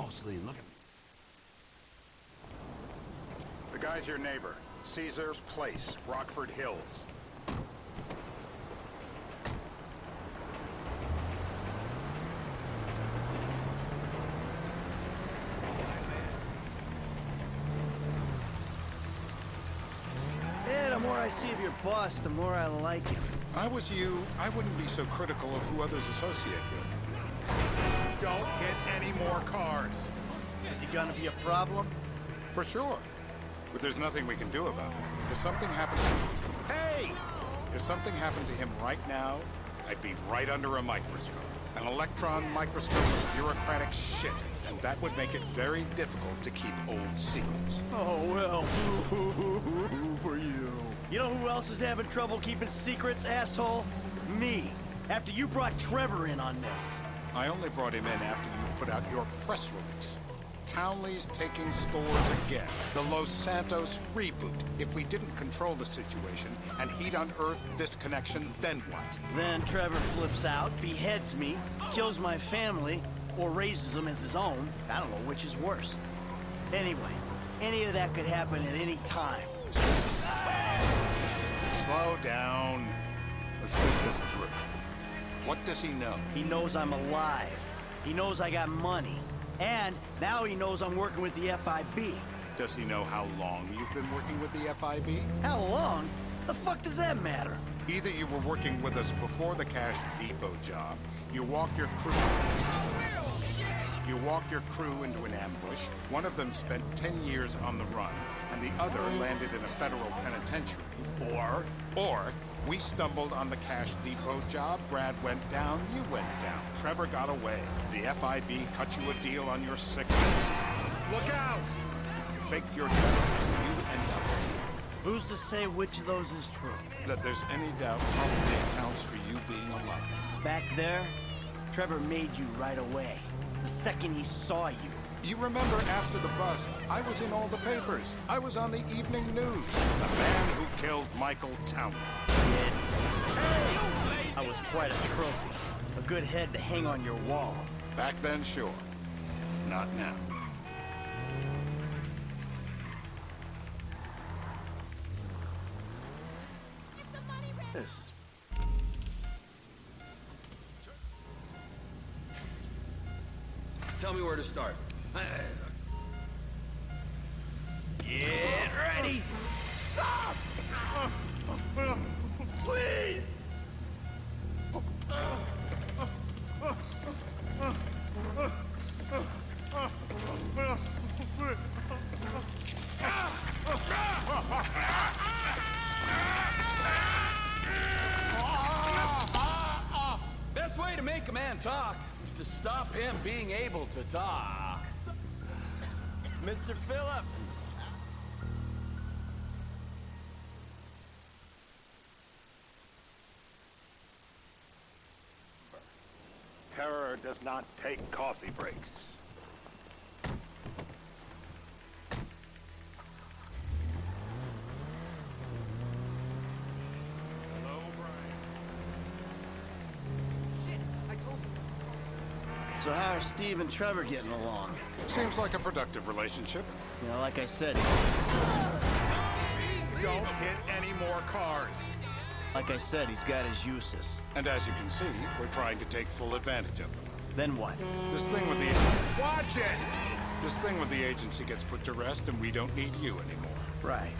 closely and look at... The guy's your neighbor. Caesar's Place, Rockford Hills. Yeah, the more I see of your boss, the more I like him. If I was you, I wouldn't be so critical of who others associate with. Don't hit any more cars. Is he gonna be a problem? For sure. But there's nothing we can do about it. If something happened to... Hey! If something happened to him right now, I'd be right under a microscope. An electron microscope of bureaucratic shit. And that would make it very difficult to keep old secrets. Oh, well, boo-hoo-hoo-hoo for you. You know who else is having trouble keeping secrets, asshole? Me. After you brought Trevor in on this. I only brought him in after you put out your press release. Townley's taking stores again. The Los Santos reboot. If we didn't control the situation and he'd unearthed this connection, then what? Then Trevor flips out, beheads me, kills my family, or raises them as his own. I don't know which is worse. Anyway, any of that could happen at any time. Slow down. Let's think this through. What does he know? He knows I'm alive. He knows I got money. And now he knows I'm working with the FIB. Does he know how long you've been working with the FIB? How long? The fuck does that matter? Either you were working with us before the Cash Depot job, you walked your crew into an ambush, one of them spent 10 years on the run, and the other landed in a federal penitentiary. Or we stumbled on the Cash Depot job, Brad went down, you went down. Trevor got away. The FIB cut you a deal on your sickness. Look out! You faked your death, you end up here. Who's to say which of those is true? That there's any doubt probably accounts for you being alive. Back there, Trevor made you right away. The second he saw you. You remember after the bust, I was in all the papers. I was on the evening news. The man who killed Michael Townley. I was quite a trophy. A good head to hang on your wall. Back then, sure. Not now. This is... Tell me where to start. Get ready! Stop! Please! Best way to make a man talk is to stop him being able to talk. Mr. Phillips! Terror does not take coffee breaks. Hello, Brian. Shit, I told you. So how are Steve and Trevor getting along? Seems like a productive relationship. You know, like I said... Don't hit any more cars. Like I said, he's got his uses. And as you can see, we're trying to take full advantage of them. Then what? This thing with the... Watch it! This thing with the agency gets put to rest and we don't need you anymore. Right.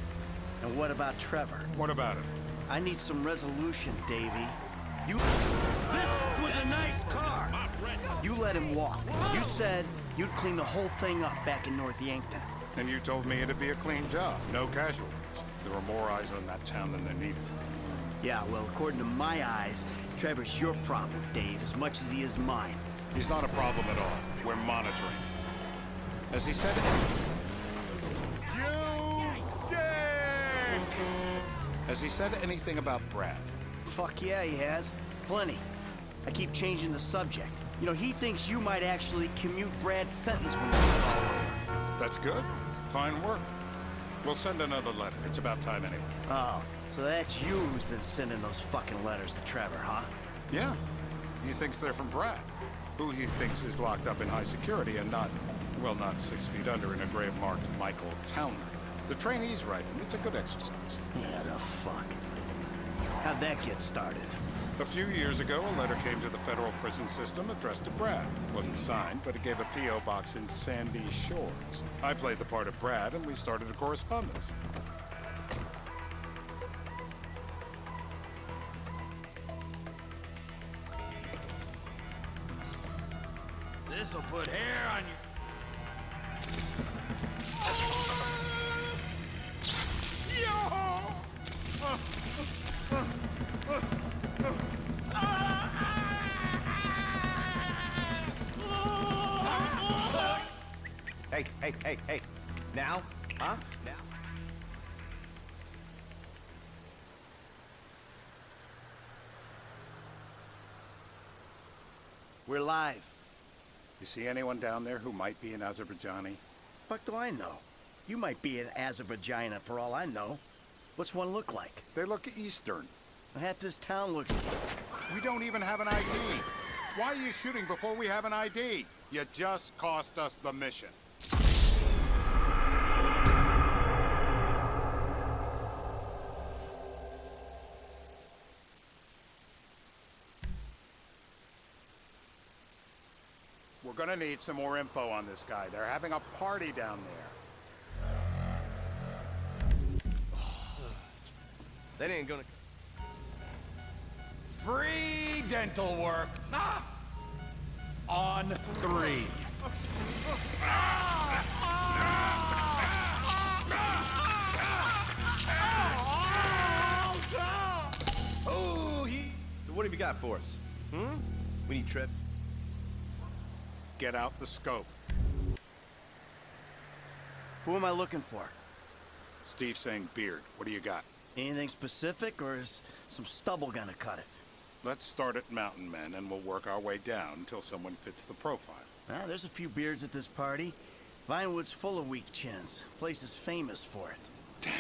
And what about Trevor? What about him? I need some resolution, Davey. You... This was a nice car! You let him walk. You said you'd clean the whole thing up back in North Yankton. And you told me it'd be a clean job, no casualties. There were more eyes on that town than there needed to be. Yeah, well, according to my eyes, Trevor's your problem, Dave, as much as he is mine. He's not a problem at all. We're monitoring. Has he said anything? You dick! Has he said anything about Brad? Fuck yeah, he has. Plenty. I keep changing the subject. You know, he thinks you might actually commute Brad's sentence when this is all over. That's good. Fine work. We'll send another letter. It's about time anyway. Oh, so that's you who's been sending those fucking letters to Trevor, huh? Yeah. He thinks they're from Brad, who he thinks is locked up in high security and not, Well, not 6 feet under in a grave marked Michael Towner. The trainees write them. It's a good exercise. Yeah, the fuck. How'd that get started? A few years ago, a letter came to the federal prison system addressed to Brad. Wasn't signed, but it gave a P.O. box in Sandy Shores. I played the part of Brad, and we started a correspondence. This'll put hair on you. Hey. Now? Huh? Now? We're live. You see anyone down there who might be an Azerbaijani? Fuck do I know? You might be an Azerbaijani for all I know. What's one look like? They look Eastern. Half this town looks... We don't even have an ID. Why are you shooting before we have an ID? You just cost us the mission. We're gonna need some more info on this guy. They're having a party down there. That ain't gonna... Free dental work. Ah! On 3. Oh, So what have you got for us? We need trips. Get out the scope. Who am I looking for? Steve's saying beard. What do you got? Anything specific, or is some stubble gonna cut it? Let's start at Mountain Men, and we'll work our way down until someone fits the profile. There's a few beards at this party. Vinewood's full of weak chins. Place is famous for it. Damn.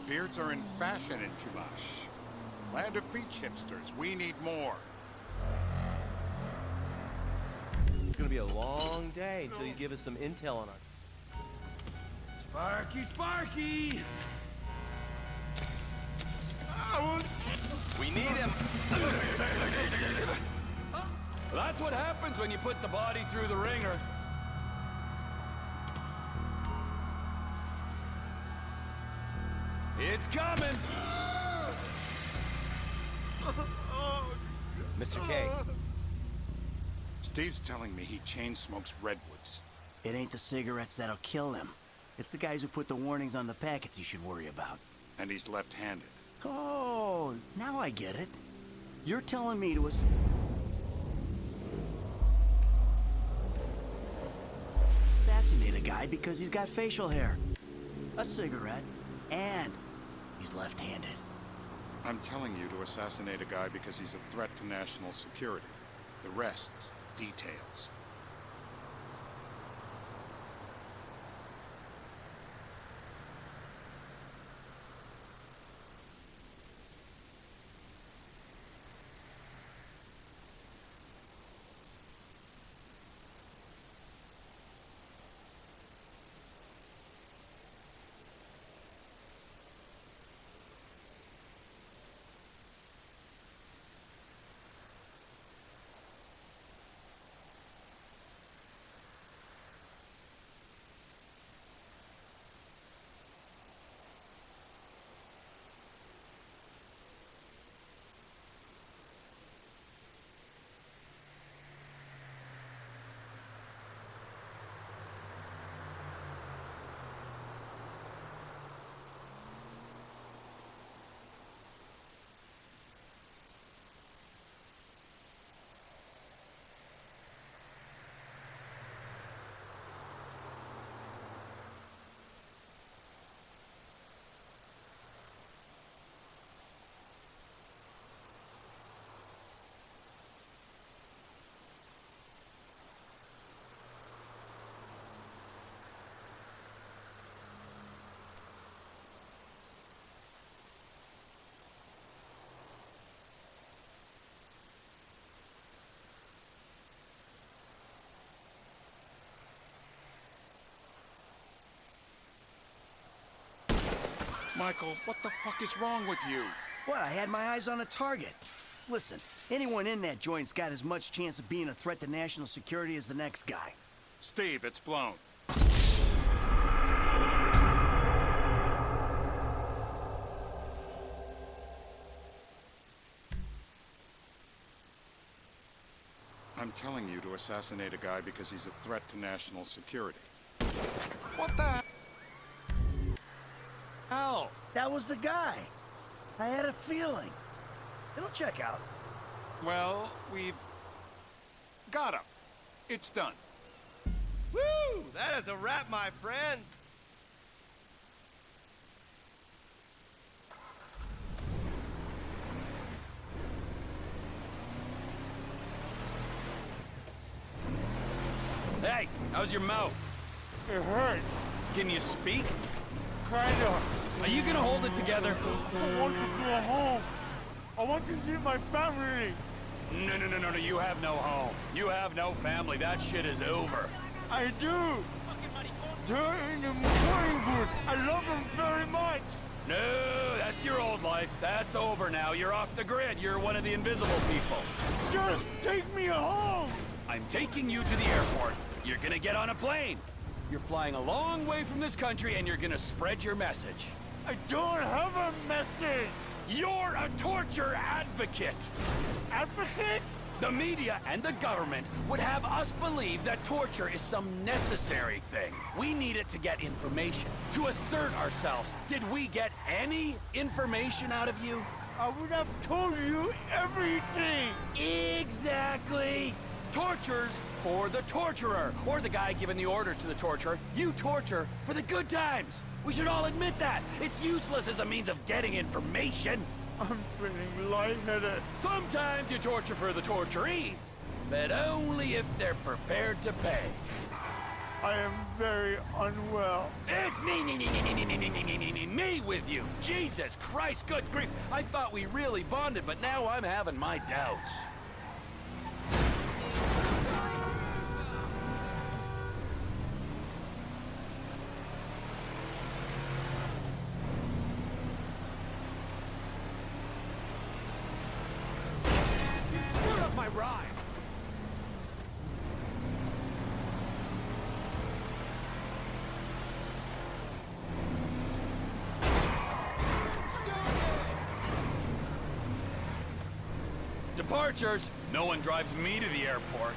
Beards are in fashion in Chumash. Land of beach hipsters. We need more. It's gonna be a long day until you give us some intel on our... Sparky! We need him! That's what happens when you put the body through the ringer. It's coming! Mr. K. Steve's telling me he chain smokes redwoods. It ain't the cigarettes that'll kill him. It's the guys who put the warnings on the packets you should worry about. And he's left-handed. Oh, now I get it. You're telling me to assassinate a guy because he's got facial hair, a cigarette, and he's left-handed. I'm telling you to assassinate a guy because he's a threat to national security. The rest's details. Michael, what the fuck is wrong with you? What, I had my eyes on a target. Listen, anyone in that joint's got as much chance of being a threat to national security as the next guy. Steve, it's blown. I'm telling you to assassinate a guy because he's a threat to national security. What the hell? That was the guy. I had a feeling. It'll check out. Well, we've got him. It's done. Woo! That is a wrap, my friend. Hey, how's your mouth? It hurts. Can you speak? Kinda. Are you gonna hold it together? I want to go home. I want to see my family. No, you have no home. You have no family. That shit is over. I do. They're in the morning booth. I love them very much. No, that's your old life. That's over now. You're off the grid. You're one of the invisible people. Just take me home. I'm taking you to the airport. You're gonna get on a plane. You're flying a long way from this country and you're gonna spread your message. I don't have a message. You're a torture advocate. Advocate? The media and the government would have us believe that torture is some necessary thing. We need it to get information, to assert ourselves. Did we get any information out of you? I would have told you everything. Exactly. Torture's for the torturer, or the guy giving the order to the torturer. You torture for the good times. We should all admit that. It's useless as a means of getting information. I'm feeling lightheaded. Sometimes you torture for the torturee, but only if they're prepared to pay. I am very unwell. It's me with you. Jesus Christ, good grief. I thought we really bonded, but now I'm having my doubts. My ride. Departures. No one drives me to the airport.